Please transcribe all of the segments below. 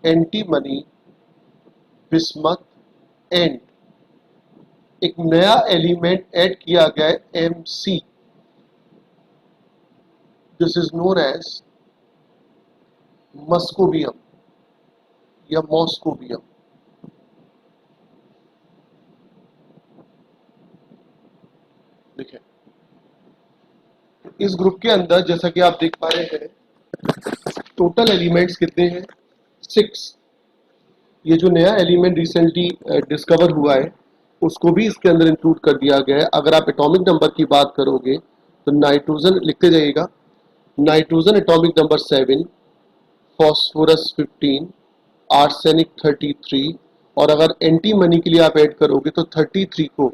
Antimony, bismuth and एक नया element add किया गया है MC। This is known as moscovium या मॉस्कोबियम। देखिए इस ग्रुप के अंदर जैसा कि आप देख पा रहे हैं टोटल एलिमेंट्स कितने हैं 6। ये जो नया एलिमेंट रिसेंटली डिस्कवर हुआ है उसको भी इसके अंदर इंक्लूड कर दिया गया है। अगर आप एटॉमिक नंबर की बात करोगे तो नाइट्रोजन लिखते जाइएगा, nitrogen atomic number 7, phosphorus 15, arsenic 33 और अगर एंटीमनी के लिए आप ऐड करोगे तो 33 को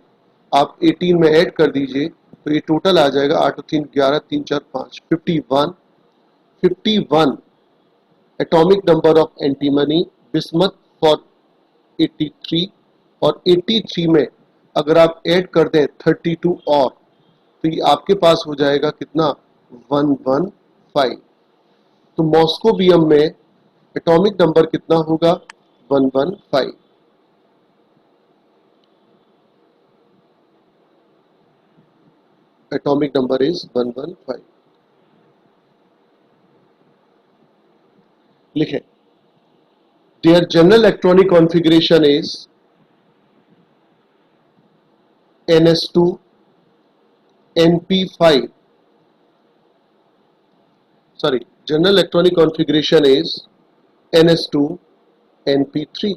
आप 18 में ऐड कर दीजिए तो ये टोटल आ जाएगा 8 3 11 3 4 5 51 atomic number of antimony, bismuth for 83 और 83 में अगर आप ऐड कर दें 32 और तो ये आपके पास हो जाएगा कितना 115। तो मॉस्कोबियम में एटॉमिक नंबर कितना होगा 115। Atomic number is 115। लिखें there general electronic configuration is NS2 NP5 sorry general electronic configuration is NS2 NP3।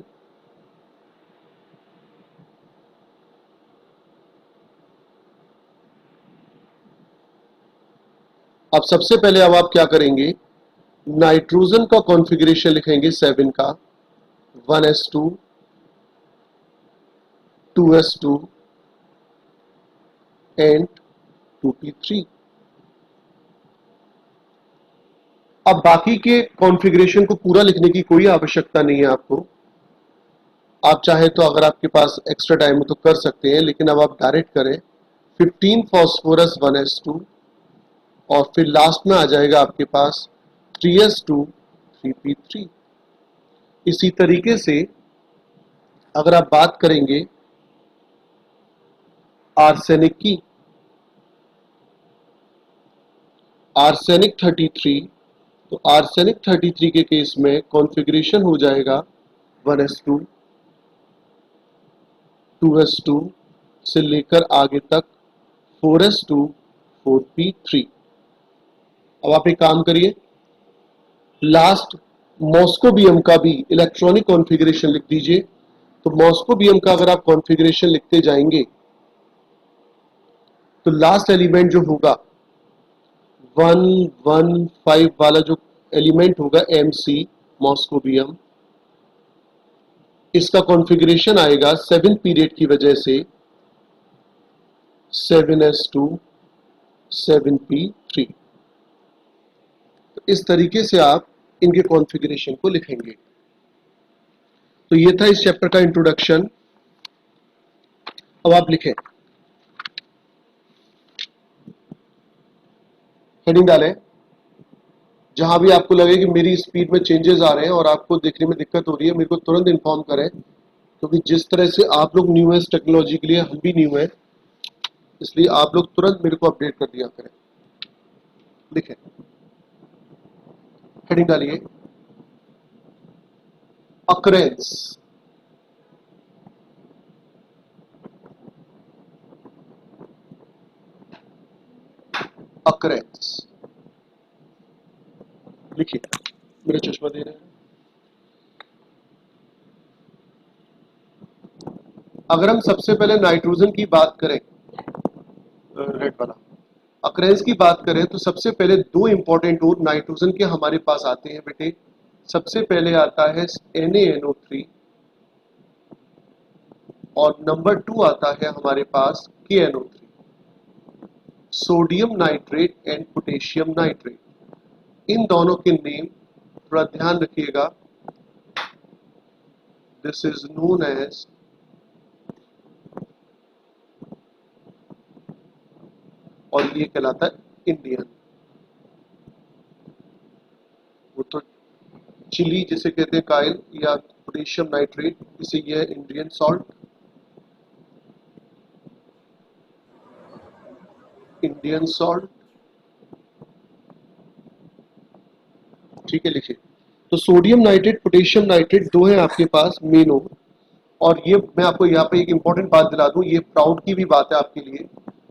अब सबसे पहले अब आप क्या करेंगे नाइट्रोजन का कॉन्फ़िगरेशन लिखेंगे 7 का 1s2 2s2 एंड 2p3। अब बाकी के कॉन्फ़िगरेशन को पूरा लिखने की कोई आवश्यकता नहीं है आपको। आप चाहे तो अगर आपके पास एक्स्ट्रा टाइम हो तो कर सकते हैं, लेकिन अब आप डायरेक्ट करें 15 फॉस्फोरस 1s2 और फिर लास्ट में आ जाएगा आपके पास 3s2 3p3। इसी तरीके से अगर आप बात करेंगे आर्सेनिक की, आर्सेनिक 33, तो आर्सेनिक 33 के केस में कॉन्फ़िगरेशन हो जाएगा 1s2 2s2 से लेकर आगे तक 4s2 4p3। अब आप एक काम करिए लास्ट मॉस्कोबियम का भी इलेक्ट्रॉनिक कॉन्फ़िगरेशन लिख दीजिए। तो मॉस्कोबियम का अगर आप कॉन्फ़िगरेशन लिखते जाएंगे तो लास्ट एलिमेंट जो होगा 115 वाला जो एलिमेंट होगा MC मॉस्कोबियम, इसका कॉन्फ़िगरेशन आएगा 7 पीरियड की वजह से 7s2 7p3। तो इस तरीके से आप इनके कॉन्फ़िगरेशन को लिखेंगे। तो ये था इस चैप्टर का इंट्रोडक्शन। अब आप लिखें हेडिंग डालें जहां भी आपको लगे कि मेरी स्पीड में चेंजेस आ रहे हैं और आपको देखने में दिक्कत हो रही है मेरे को तुरंत इन्फॉर्म करें, क्योंकि जिस तरह से आप लोग न्यू है इस टेक्नोलॉजी के लिए हम भी न्यू है, इसलिए आप लोग तुरंत मेरे को अपडेट कर दिया करें। लिखें हेडिंग डालिए अकरेंस। अकरेंस लिखिए मेरा चश्मा दे रहे हैं। अगर हम सबसे पहले नाइट्रोजन की बात करें, रेड वाला अकरेंस की बात करें तो सबसे पहले दो इंपॉर्टेंट रूट नाइट्रोजन के हमारे पास आते हैं बेटे। सबसे पहले आता है NaNO3 और नंबर 2 आता है हमारे पास KNO3, sodium nitrate and potassium nitrate. इन दोनों के नेम थोड़ा ध्यान रखिएगा। दिस इज नोन एज और ये कहलाता है इंडियन। वो तो चिली जिसे कहते हैं कायल या पोटेशियम नाइट्रेट, इसे ये है इंडियन सॉल्ट, इंडियन सॉल्ट, ठीक है लिखिए। तो सोडियम नाइट्रेट, पोटेशियम नाइट्रेट दो है आपके पास मेनो। और ये मैं आपको यहाँ पे एक इंपॉर्टेंट बात दिला दूं, ये प्राउड की भी बात है आपके लिए।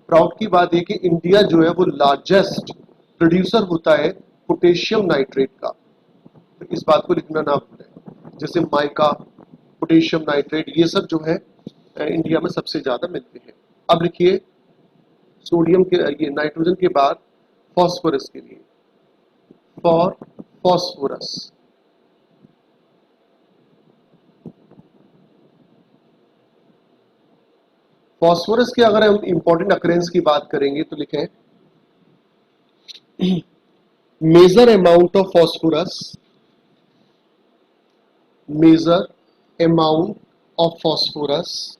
प्राउड की बात है कि इंडिया जो है वो लार्जेस्ट प्रोड्यूसर होता है पोटेशियम नाइट्रेट का, तो इस बात को लिखना ना भूलें। जैसे माइका, पोटेशियम नाइट्रेट, ये सब जो है इंडिया में सबसे ज्यादा मिलते हैं। अब लिखिए सोडियम के, ये नाइट्रोजन के बाद फॉस्फोरस के लिए, फॉर फॉस्फोरस। फॉस्फोरस के अगर हम इंपॉर्टेंट अकरेंस की बात करेंगे तो लिखें major amount of phosphorus, major amount of phosphorus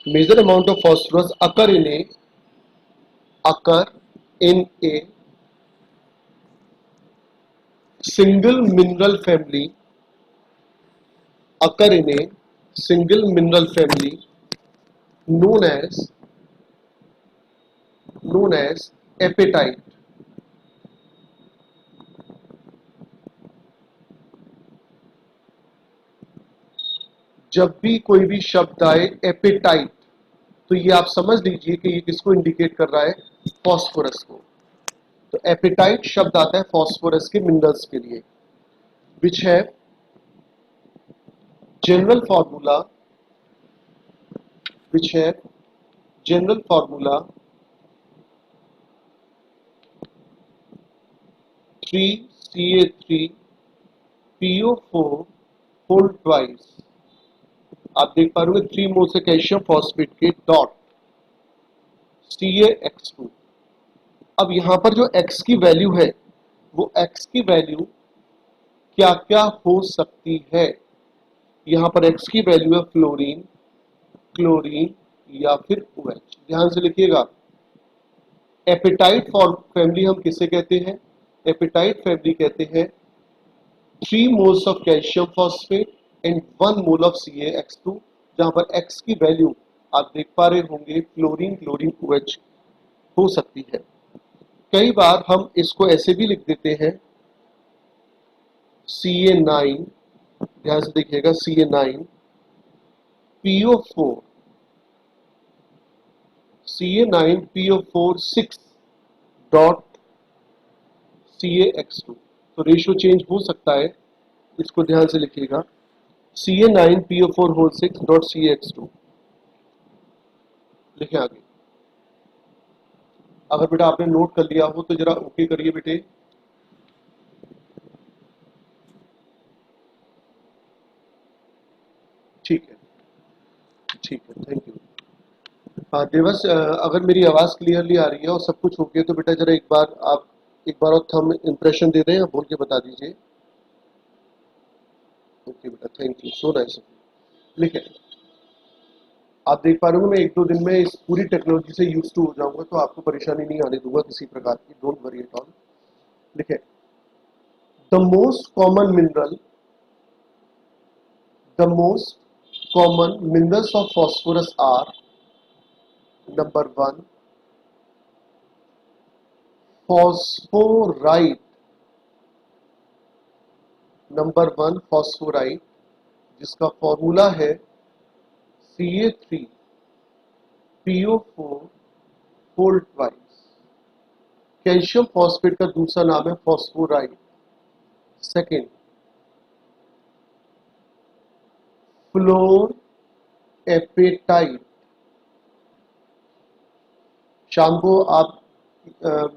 major amount of phosphorus occur in a single mineral family, occur in a single mineral family known as apatite. जब भी कोई भी शब्द आए एपेटाइट, तो ये आप समझ लीजिए कि ये किसको इंडिकेट कर रहा है, फॉस्फोरस को। तो एपेटाइट शब्द आता है फॉस्फोरस के मिनरल्स के लिए, विच है जनरल फॉर्मूला, विच है general formula 3Ca3PO4 whole twice. आप देख पा रहे होंगे 3 मोल से कैल्शियम फॉस्फेट के डॉट CaX2। अब यहां पर जो X की वैल्यू है, वो X की वैल्यू क्या क्या हो सकती है। यहां पर X की वैल्यू है फ्लोरीन, क्लोरीन या फिर OH। ध्यान से लिखिएगा, एपेटाइट फैमिली हम किसे कहते हैं, एपेटाइट फैमिली कहते हैं 3 moles of calcium phosphate and 1 mole of CaX2, जहां पर X की वैल्यू आप देख पा रहे होंगे फ्लोरीन, क्लोरीन, OH हो सकती है। कई बार हम इसको ऐसे भी लिख देते हैं Ca9, ध्यान से देखिएगा Ca9 PO4, Ca9 PO4 6 dot CaX2। तो रेशियो चेंज हो सकता है, इसको ध्यान से लिखिएगा Ca9 PO4 whole 6 dot CaX2। लिखे आगे। अगर बेटा आपने नोट कर लिया हो तो जरा ओके करिए बेटे। ठीक है, ठीक है, थैंक यू। हाँ देवस, अगर मेरी आवाज़ क्लियरली आ रही है और सब कुछ हो गया तो बेटा जरा एक बार आप एक बार और थंब इम्प्रेशन दे दें, बोल के बता दीजिए। ओके बेटा, थैंक यू, सो नाइस। लिखे, आप देख पा रहे हो मैं एक दो दिन में इस पूरी टेक्नोलॉजी से यूज टू हो जाऊंगा, तो आपको परेशानी नहीं आने दूंगा किसी प्रकार की, डोंट वरी एट ऑल। लिखे, the most common mineral, the most common minerals of phosphorus are, number 1 phosphorite, number 1 phosphorite, जिसका फॉर्मूला है Ca3PO4 whole twice. Calcium phosphate का दूसरा नाम है फॉस्फोराइट। Second, floor apatite. शाम को आप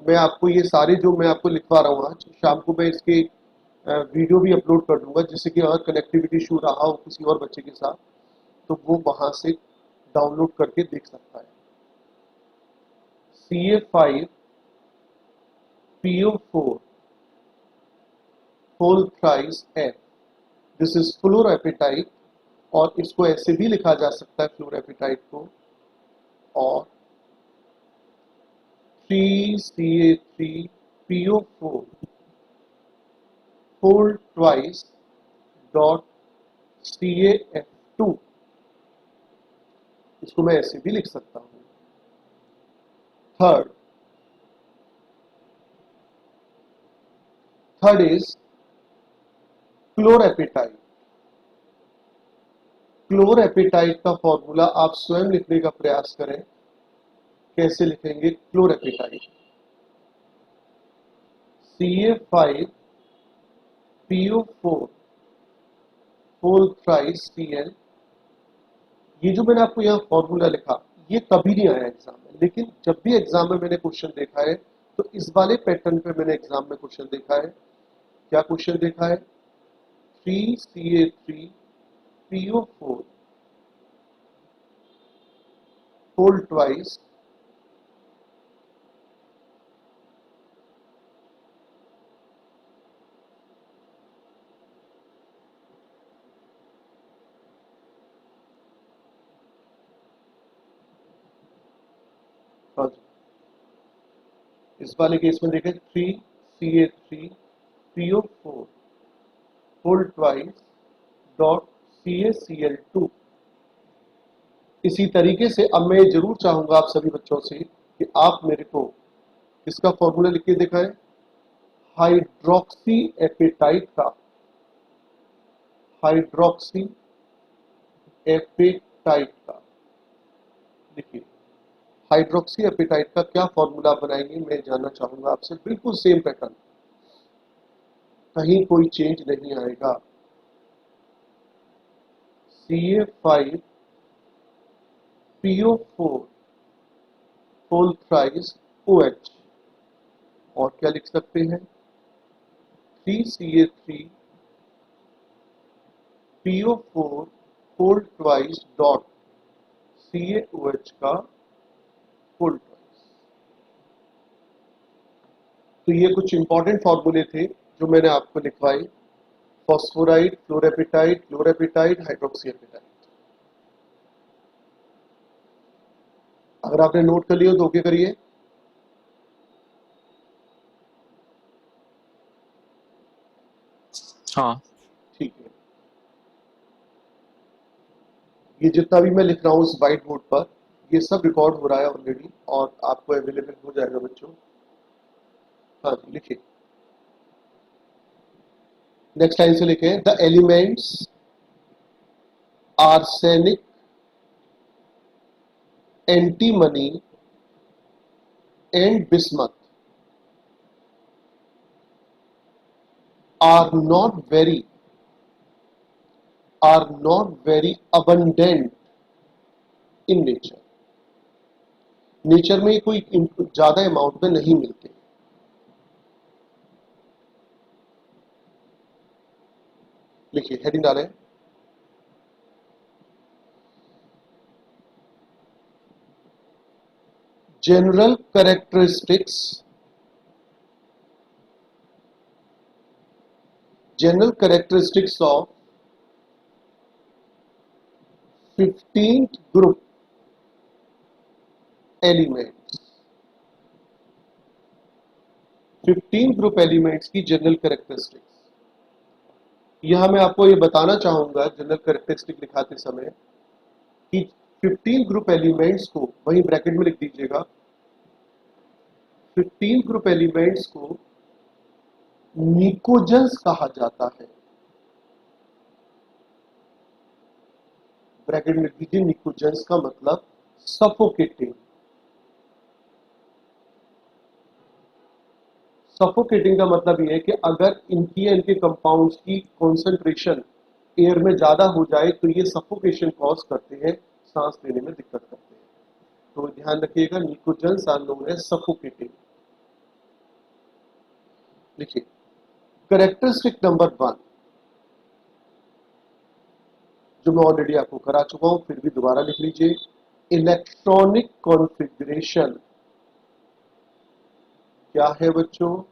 मैं आपको ये सारे जो मैं आपको लिखवा रहा हूँ आज शाम को मैं इसके वीडियो भी अपलोड कर दूंगा, जिससे कि अगर कनेक्टिविटी इशू रहा हो किसी और बच्चे के साथ तो वो वहां से डाउनलोड करके देख सकता है। Ca5PO4 whole thrice F, this is fluoroapatite और इसको ऐसे भी लिखा जा सकता है फ्लोरेपिटाइट को, और 3Ca3PO4 whole twice dot CaF2, इसको मैं ऐसे भी लिख सकता हूं। Third is क्लोरेपिटाइट। क्लोरेपिटाइट का फॉर्मूला आप स्वयं लिखने का प्रयास करें। कैसे लिखेंगे क्लोरेपिटाइट? Ca5PO4 whole thrice Cl। ये जो मैंने आपको यहाँ फॉर्मूला लिखा, ये कभी नहीं आया एग्जाम में, लेकिन जब भी एग्जाम में मैंने क्वेश्चन देखा है तो इस वाले पैटर्न पे मैंने एग्जाम में क्वेश्चन देखा है। क्या क्वेश्चन देखा है? 3Ca3PO4 होल ट्वाइस इस वाले केस में देखें 3Ca3PO4 whole twice dot CaCl2। इसी तरीके से अब मैं जरूर चाहूंगा आप सभी बच्चों से कि आप मेरे को इसका फॉर्मूला लिख के दिखाएं हाइड्रोक्सी एपेटाइट का। हाइड्रोक्सी एपेटाइट का देखिए, हाइड्रोक्सी एपेटाइट का क्या फॉर्मूला बनाएंगे मैं जानना चाहूंगा आपसे। बिल्कुल सेम पैटर्न, कहीं कोई चेंज नहीं आएगा। Ca5PO4 होल थ्राइस OH, और क्या लिख सकते हैं 3Ca3PO4 whole twice dot CaOH का होल ट्वाइस। तो ये कुछ इंपॉर्टेंट फॉर्मूले थे जो मैंने आपको लिखवाए, फॉस्फोराइड, फ्लोरेपिटाइट, क्लोरेपिटाइट, हाइड्रोक्सी एपेटाइट। अगर आपने नोट कर लिया तो ओके करिए। हाँ ठीक है, ये जितना भी मैं लिख रहा हूँ इस व्हाइट बोर्ड पर, ये सब रिकॉर्ड हो रहा है ऑलरेडी और आपको अवेलेबल हो जाएगा बच्चों। हाँ जी लिखिए, नेक्स्ट लाइन से लिखे the elements arsenic, antimony and bismuth are not very abundant in nature। Nature में कोई ज्यादा अमाउंट में नहीं मिलते। लिखिए, हेडिंग डालें general characteristics, general characteristics of 15th group elements. 15 group elements की जनरल कैरेक्टरिस्टिक्स। यहां मैं आपको ये बताना चाहूंगा जनरल कैरेक्टरिस्टिक दिखाते समय कि 15 ग्रुप एलिमेंट्स को, वही ब्रैकेट में लिख दीजिएगा, 15 ग्रुप एलिमेंट्स को निकोजेंस कहा जाता है। ब्रैकेट में लिख दीजिए, निकोजेंस का मतलब सफोकेटिंग। सफोकेटिंग का मतलब यह है कि अगर इनकी या इनके कंपाउंड्स की कॉन्सेंट्रेशन एयर में ज्यादा हो जाए तो ये सफोकेशन कॉज करते हैं, सांस लेने में दिक्कत करते हैं। तो ध्यान रखिएगा, pnictogens are known as suffocating. देखिए, कैरेक्टरिस्टिक नंबर 1 जो मैं ऑलरेडी आपको करा चुका हूं, फिर भी दोबारा लिख लीजिए, इलेक्ट्रॉनिक कॉन्फ़िगरेशन। क्या है बच्चों?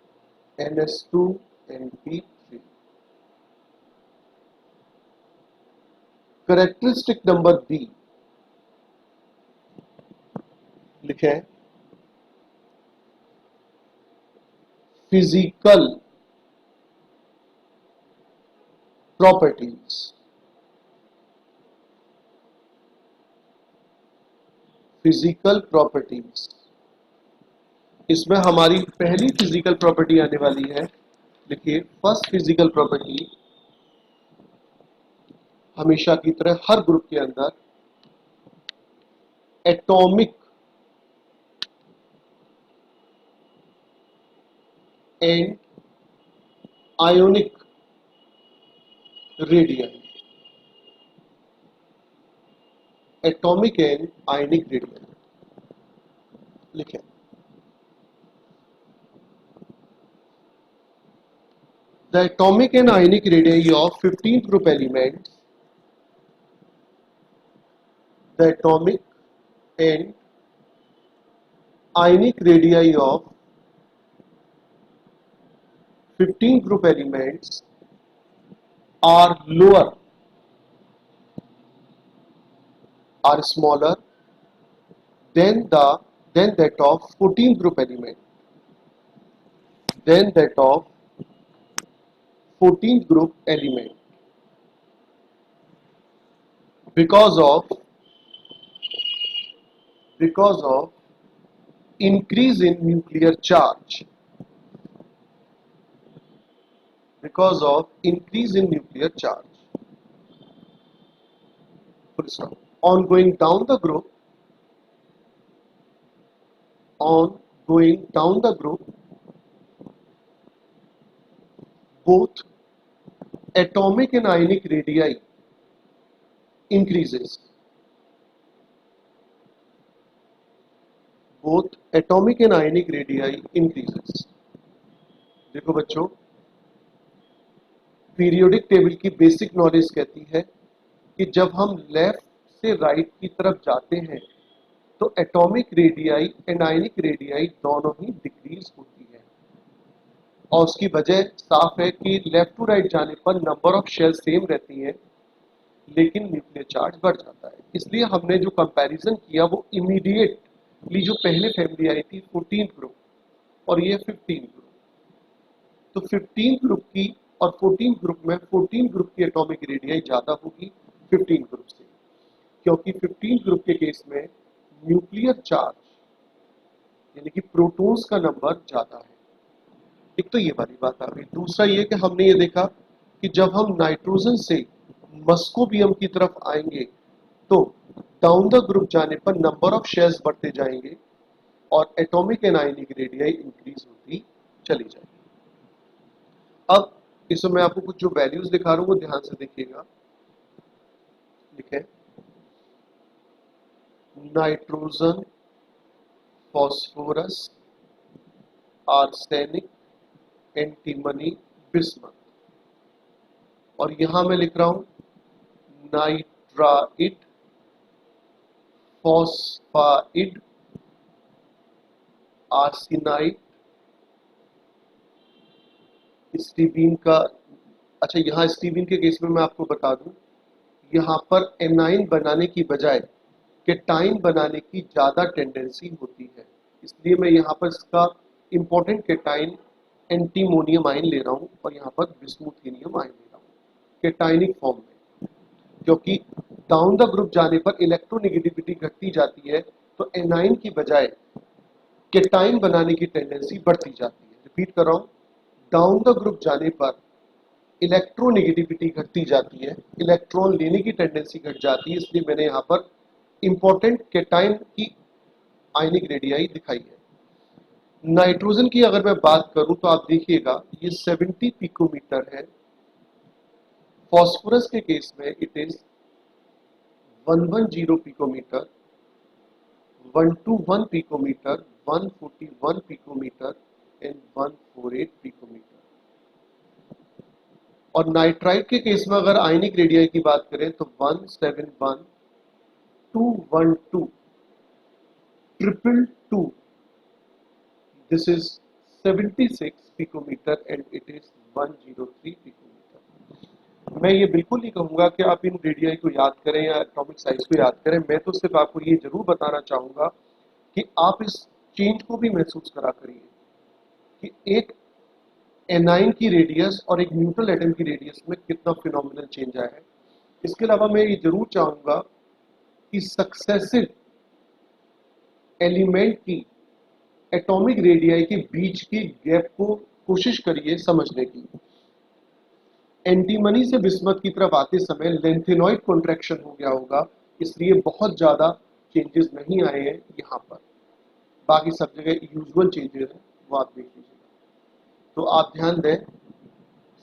NH2 NP3। Characteristic number B लिखे, फिजिकल प्रॉपर्टीज, फिजिकल प्रॉपर्टीज। इसमें हमारी पहली फिजिकल प्रॉपर्टी आने वाली है। देखिए, फर्स्ट फिजिकल प्रॉपर्टी हमेशा की तरह हर ग्रुप के अंदर atomic and ionic radian, atomic and ionic radian लिखे। The atomic and ionic radius of 15th group elements, the atomic and ionic radii of 15 group elements are lower, are smaller than that of 14th group element, than that of 14th group element, because of increase in nuclear charge, because of increase in nuclear charge. Full stop. On going down the group, on going down the group, both atomic and ionic radii increases. Both atomic and ionic radii increases. देखो बच्चों, periodic table की basic knowledge कहती है कि जब हम left से right की तरफ जाते हैं तो atomic radii and ionic radii दोनों ही डिक्रीज होती है, और उसकी वजह साफ है कि लेफ्ट टू राइट जाने पर नंबर ऑफ शेल सेम रहती है लेकिन न्यूक्लियर चार्ज बढ़ जाता है। इसलिए हमने जो कंपैरिजन किया वो इमीडिएटली जो पहले फैमिली आई थी 14th ग्रुप और ये 15th ग्रुप, तो 15th ग्रुप की और 14th ग्रुप में 14th ग्रुप की एटॉमिक रेडियाई ज्यादा होगी 15th ग्रुप से, क्योंकि 15th ग्रुप के केस में न्यूक्लियर चार्ज यानी कि प्रोटॉन्स का नंबर ज्यादा है। एक तो ये वाली बात आ गई। दूसरा ये कि हमने ये देखा कि जब हम नाइट्रोजन से मस्कोबियम की तरफ आएंगे तो डाउन द ग्रुप जाने पर नंबर ऑफ शेयर्स बढ़ते जाएंगे और atomic and ionic radii increase होती चली जाएगी। अब इसमें मैं आपको कुछ जो वैल्यूज दिखा रहा हूं वो ध्यान से देखिएगा। लिखे, nitrogen, phosphorus, arsenic, antimony, bismuth, और यहां मैं लिख रहा हूं नाइट्राइड, फॉस्फाइड, आर्सेनाइड, स्टीबिन का। अच्छा, यहाँ स्टीबिन के केस में मैं आपको बता दूं, यहाँ पर एनाइन बनाने की बजाय केटाइन बनाने की ज्यादा टेंडेंसी होती है, इसलिए मैं यहाँ पर इसका इंपॉर्टेंट केटाइन एंटीमोनियम आयन ले रहा हूँ और यहाँ पर बिस्मुथेनियम आयन ले रहा हूँ केटाइनिक फॉर्म में, क्योंकि डाउन द ग्रुप जाने पर इलेक्ट्रोनेगेटिविटी घटती जाती है तो एनाइन की बजाय केटाइन बनाने की टेंडेंसी बढ़ती जाती है। रिपीट कर रहा हूँ, डाउन द ग्रुप जाने पर इलेक्ट्रोनेगेटिविटी घटती जाती है, इलेक्ट्रॉन लेने की टेंडेंसी घट जाती है, इसलिए मैंने यहाँ पर इंपॉर्टेंट केटाइन की आयनिक रेडियाई दिखाई है। नाइट्रोजन की अगर मैं बात करूं तो आप देखिएगा ये 70 पिकोमीटर है। फॉस्फोरस के केस में it is 110 picometre, 121 picometre, 141 picometre and 148 picometre. और नाइट्राइड के केस में अगर आयनिक रेडियाई की बात करें तो 171, 212, 222, this is 76 picometer and it is 103 picometer. मैं ये बिल्कुल नहीं कहूंगा कि आप इन रेडियाई को याद करें या एटॉमिक साइज को याद करें, मैं तो सिर्फ आपको ये जरूर बताना चाहूंगा कि आप इस चेंज को भी महसूस करा करिए कि एक एनाइन की रेडियस और एक न्यूट्रल एटम की रेडियस में कितना फिनोमिनल चेंज आया है। इसके अलावा मैं ये जरूर चाहूंगा कि सक्सेसिव एलिमेंट की एटॉमिक रेडियाई के बीच की गैप को कोशिश करिए समझने की। एंटीमनी से बिस्मथ की तरफ आते समय लेंथेनॉइड कॉन्ट्रैक्शन हो गया होगा, इसलिए बहुत ज्यादा चेंजेस नहीं आए हैं यहाँ पर। बाकी सब जगह यूजुअल चेंजेस हैं, वो आप देख लीजिएगा। तो आप ध्यान दें,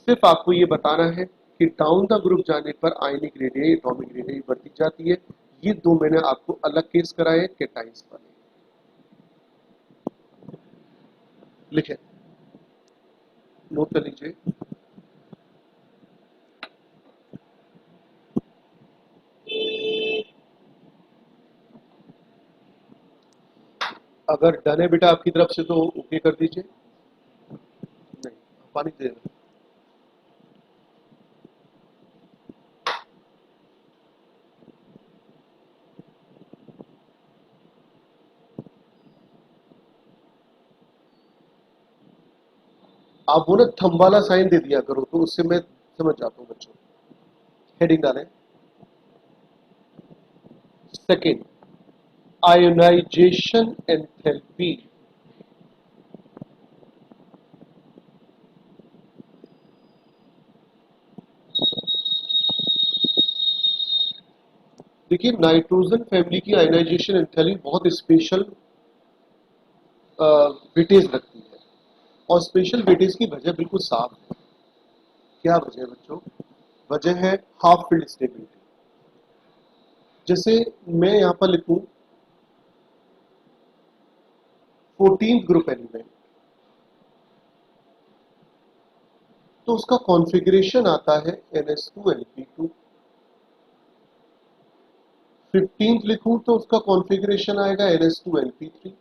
सिर्फ आपको ये बताना है कि डाउन द ग्रुप जाने पर आयनिक रेडियाई एटॉमिक रेडियाई बढ़ती जाती है। ये दो मैंने आपको अलग केस कराए कैटाइंस वाले। लिखे, नोट कर लीजिए। अगर डन है बेटा आपकी तरफ से तो ओके कर दीजिए। नहीं, पानी दे देना। आप वो ना थंब वाला साइन दे दिया करो, तो उससे मैं समझ जाता हूँ बच्चों। हेडिंग डालें। Second, ionisation enthalpy. देखिए, नाइट्रोजन फैमिली की आयोनाइजेशन एंथैल्पी बहुत स्पेशल वेटेज रखती है, और स्पेशल वेटेज की वजह बिल्कुल साफ है। क्या वजह है बच्चों? वजह है हाफ फील्ड स्टेबिलिटी। जैसे मैं यहां पर लिखूं 14th ग्रुप एलिमेंट, तो उसका कॉन्फ़िगरेशन आता है NH2Np2। 15th लिखूं तो उसका कॉन्फ़िगरेशन आएगा NH2Np3।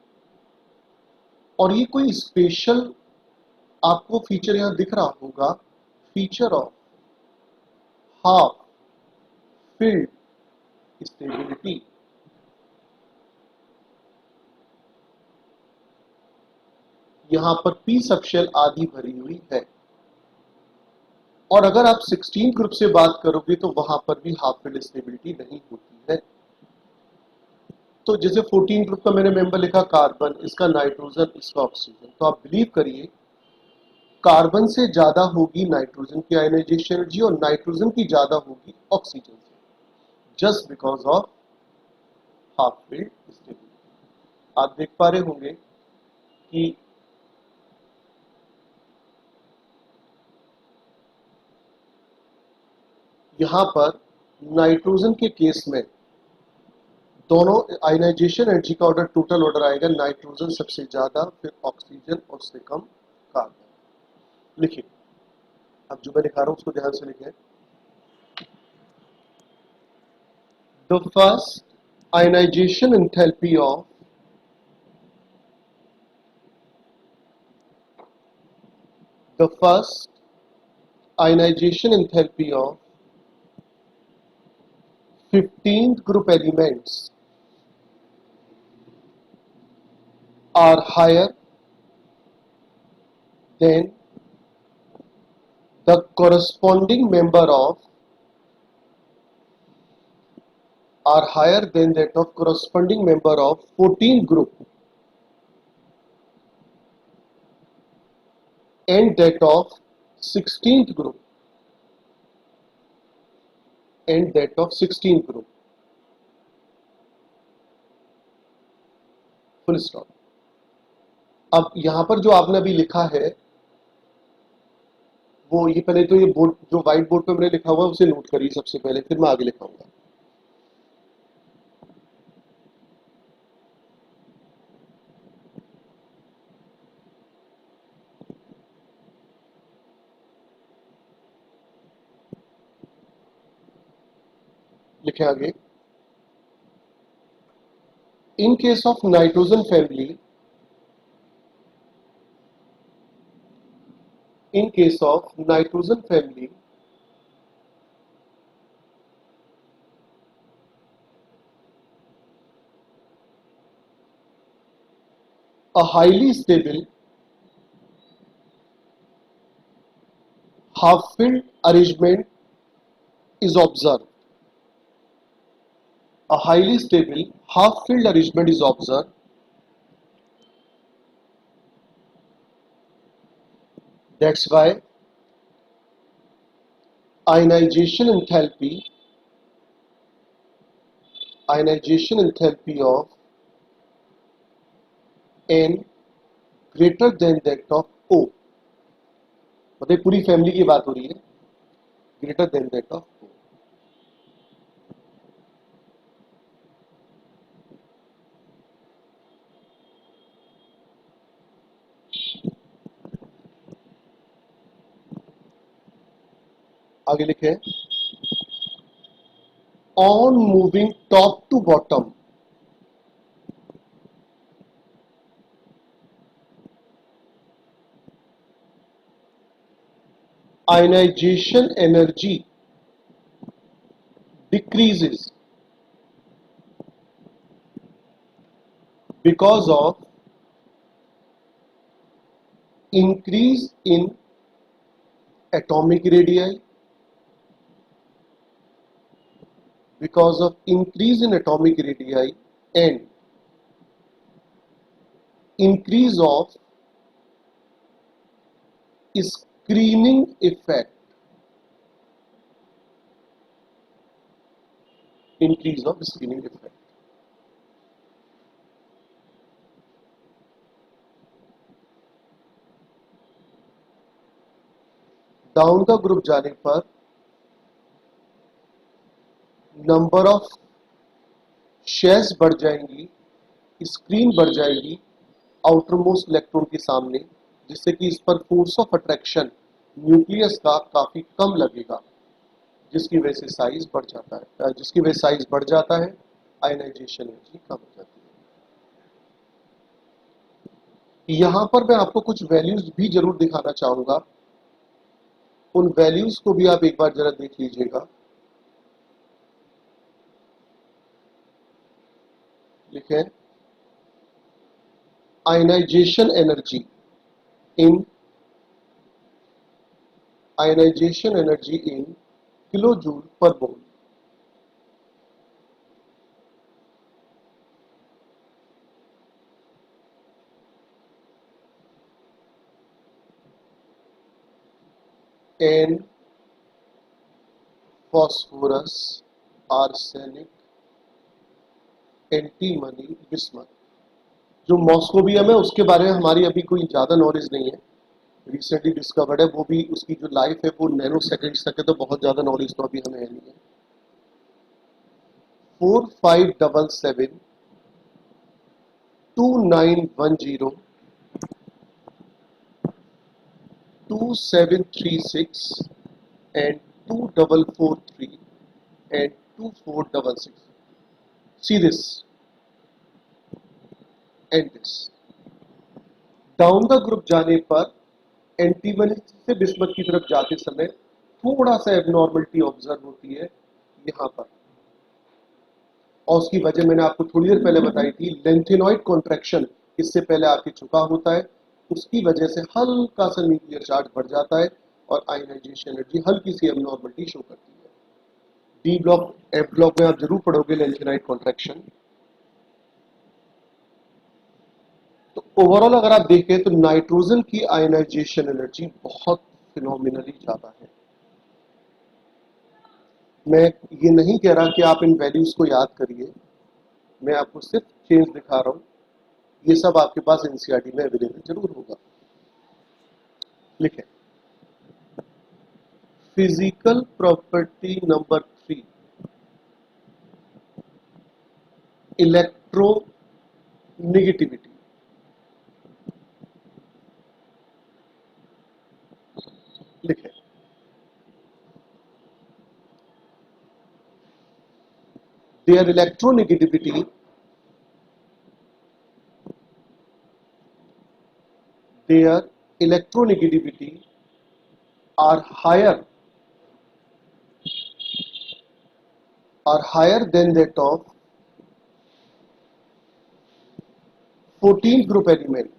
और ये कोई स्पेशल आपको फीचर यहां दिख रहा होगा, feature of half field stability. यहां पर पी सबशेल आधी भरी हुई है। और अगर आप 16 ग्रुप से बात करोगे तो वहां पर भी हाफ फील्ड स्टेबिलिटी नहीं होती है। तो जैसे 14 ग्रुप का मैंने मेंबर लिखा कार्बन, इसका नाइट्रोजन, इसका ऑक्सीजन, तो आप बिलीव करिए कार्बन से ज्यादा होगी नाइट्रोजन की आयनाइजेशन एनर्जी और नाइट्रोजन की ज्यादा होगी ऑक्सीजन से, just because of half field stability. आप देख पा रहे होंगे कि यहां पर नाइट्रोजन के केस में दोनों आयनाइजेशन एनर्जी का ऑर्डर, टोटल ऑर्डर आएगा नाइट्रोजन सबसे ज्यादा, फिर ऑक्सीजन और उससे कम कार्बन। लिखिए, अब जो मैं लिखा रहा हूं उसको ध्यान से लिखें। The first ionisation enthalpy of the first ionization enthalpy of 15th group elements are higher than the corresponding member of are higher than that of corresponding member of 14th group and that of 16th group and that of 16th group, full stop। अब यहां पर जो आपने अभी लिखा है वो, ये पहले तो ये बोर्ड जो व्हाइट बोर्ड पे मैंने लिखा हुआ है उसे नोट करिए सबसे पहले, फिर मैं आगे लिखाऊंगा। लिखे आगे। In case of nitrogen family, in case of nitrogen family, a highly stable half filled arrangement is observed. A highly stable half filled arrangement is observed. That's why ionization enthalpy of N greater than that of O. मतलब पूरी family की बात हो रही है, greater than that of O. आगे लिखे on moving top to bottom ionization energy decreases because of increase in atomic radii, because of increase in atomic radii and increase of screening effect, increase of screening effect. Down the group जाने पर number of shares बढ़ जाएंगी, screen बढ़ जाएगी outer most electron के सामने, जिससे कि इस पर फोर्स ऑफ अट्रैक्शन न्यूक्लियस का काफी कम लगेगा, जिसकी वजह से साइज बढ़ जाता है, जिसकी वजह से साइज बढ़ जाता है, आयनाइजेशन एनर्जी कम हो जाती है। यहां पर मैं आपको कुछ वैल्यूज भी जरूर दिखाना चाहूंगा, उन वैल्यूज को भी आप एक बार जरा देख लीजिएगा। लिखे ionization energy in kilo joule per mole. N phosphorus, arsenic, antimony, bismuth. जो मॉस्कोबियम है उसके बारे में हमारी अभी कोई ज्यादा नॉलेज नहीं है, रिसेंटली डिस्कवर्ड है, वो भी उसकी जो लाइफ है वो नैनो सेकेंड्स तक है, तो बहुत ज्यादा नॉलेज तो अभी हमें है नहीं है। 4577 2910 2736 and 2443 and 2466. See this and this. Down the group जाने पर एंटीमनी से बिस्मथ की तरफ जाते समय थोड़ा सा एबनॉर्मलिटी ऑब्जर्व होती है यहां पर, और उसकी वजह मैंने आपको थोड़ी देर पहले बताई थी, लेंथेनॉइड कॉन्ट्रैक्शन इससे पहले आके चुका होता है, उसकी वजह से हल्का सा न्यूक्लियर चार्ज बढ़ जाता है और आयनाइजेशन एनर्जी हल्की सी एबनॉर्मलिटी शो करती है। डी ब्लॉक एफ ब्लॉक में आप जरूर पढ़ोगे लेंथेनॉइड कॉन्ट्रैक्शन। तो ओवरऑल अगर आप देखें तो नाइट्रोजन की आयनाइजेशन एनर्जी बहुत फिनोमिनली ज्यादा है। मैं ये नहीं कह रहा कि आप इन वैल्यूज को याद करिए, मैं आपको सिर्फ चेंज दिखा रहा हूं, ये सब आपके पास एनसीईआरटी में अवेलेबल जरूर होगा। लिखें फिजिकल प्रॉपर्टी नंबर 3, इलेक्ट्रोनेगेटिविटी। लिखें their electronegativity their electronegativity are higher than that of 14th group element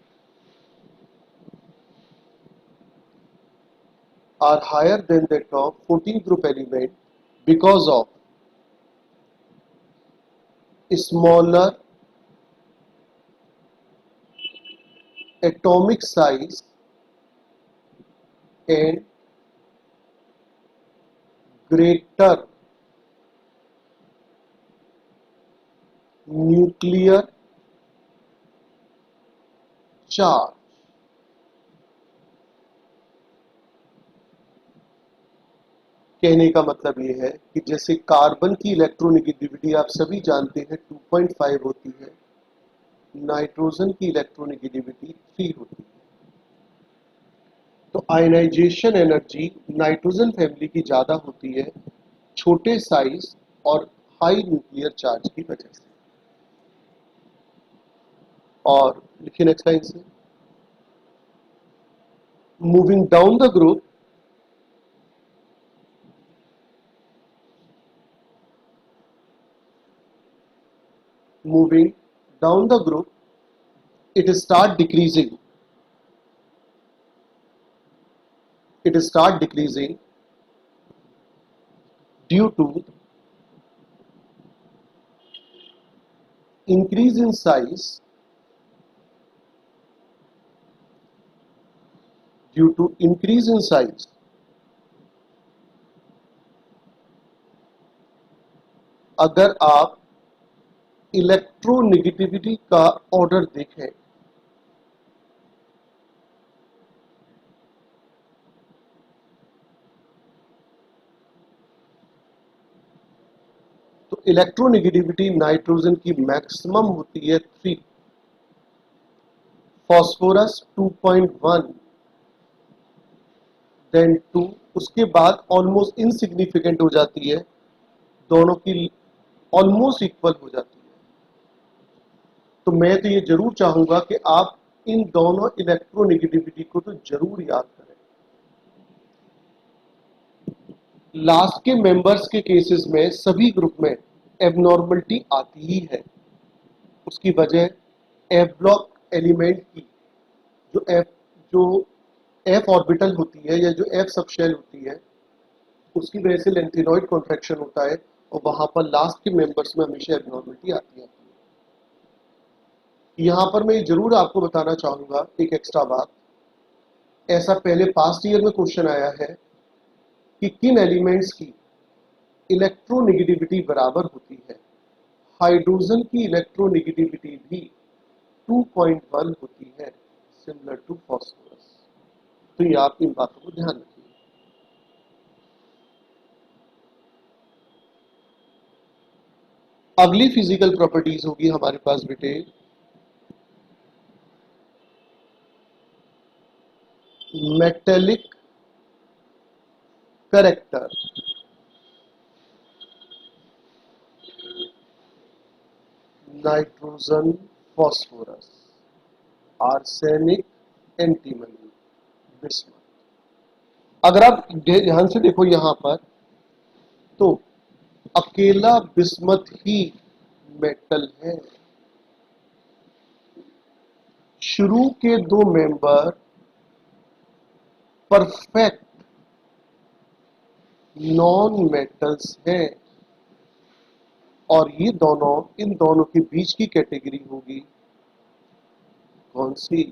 are higher than that of 14th group element because of smaller atomic size and greater nuclear charge। कहने का मतलब ये है कि जैसे carbon की electronegativity आप सभी जानते हैं 2.5 होती है, नाइट्रोजन की इलेक्ट्रोनेगेटिविटी 3 होती है। तो आयनाइजेशन एनर्जी नाइट्रोजन फैमिली की ज्यादा होती है छोटे साइज और हाई न्यूक्लियर चार्ज की वजह से। और लिखिए नेक्स्ट लाइन से, moving down the group moving down the group, it start decreasing due to increase in size अगर आप इलेक्ट्रोनेगेटिविटी का ऑर्डर देखें तो इलेक्ट्रोनेगेटिविटी नाइट्रोजन की मैक्सिमम होती है 3, फास्फोरस 2.1, देन 2, उसके बाद ऑलमोस्ट इनसिग्निफिकेंट हो जाती है, दोनों की ऑलमोस्ट इक्वल हो जाती है। तो मैं तो ये जरूर चाहूंगा कि आप इन दोनों इलेक्ट्रोनेगेटिविटी को तो जरूर याद करें। लास्ट के मेंबर्स के केसेस में सभी ग्रुप में एबनॉर्मलिटी आती ही है। उसकी वजह एफ ब्लॉक एलिमेंट की जो एफ ऑर्बिटल होती है या जो एफ सबशेल होती है उसकी वजह से लेंथेनॉइड कॉन्ट्रैक्शन होता है और वहां पर लास्ट के मेंबर्स में हमेशा एबनॉर्मलिटी आती है। यहां पर मैं जरूर आपको बताना चाहूंगा एक एक्स्ट्रा बात, ऐसा पहले पास्ट ईयर में क्वेश्चन आया है कि किन एलिमेंट्स की इलेक्ट्रोनेगेटिविटी बराबर होती है। हाइड्रोजन की इलेक्ट्रोनेगेटिविटी भी 2.1 होती है, सिमिलर टू फास्फोरस। तो ये आप इन बातों को ध्यान रखिए। अगली फिजिकल प्रॉपर्टीज होगी हमारे पास बेटे metallic character. Nitrogen, phosphorus, arsenic, antimony, bismuth. अगर आप ध्यान से देखो यहां पर तो अकेला बिस्मथ ही मेटल है। शुरू के दो मेंबर परफेक्ट नॉन मेटल्स हैं और ये दोनों इन दोनों के बीच की कैटेगरी होगी कौन सी?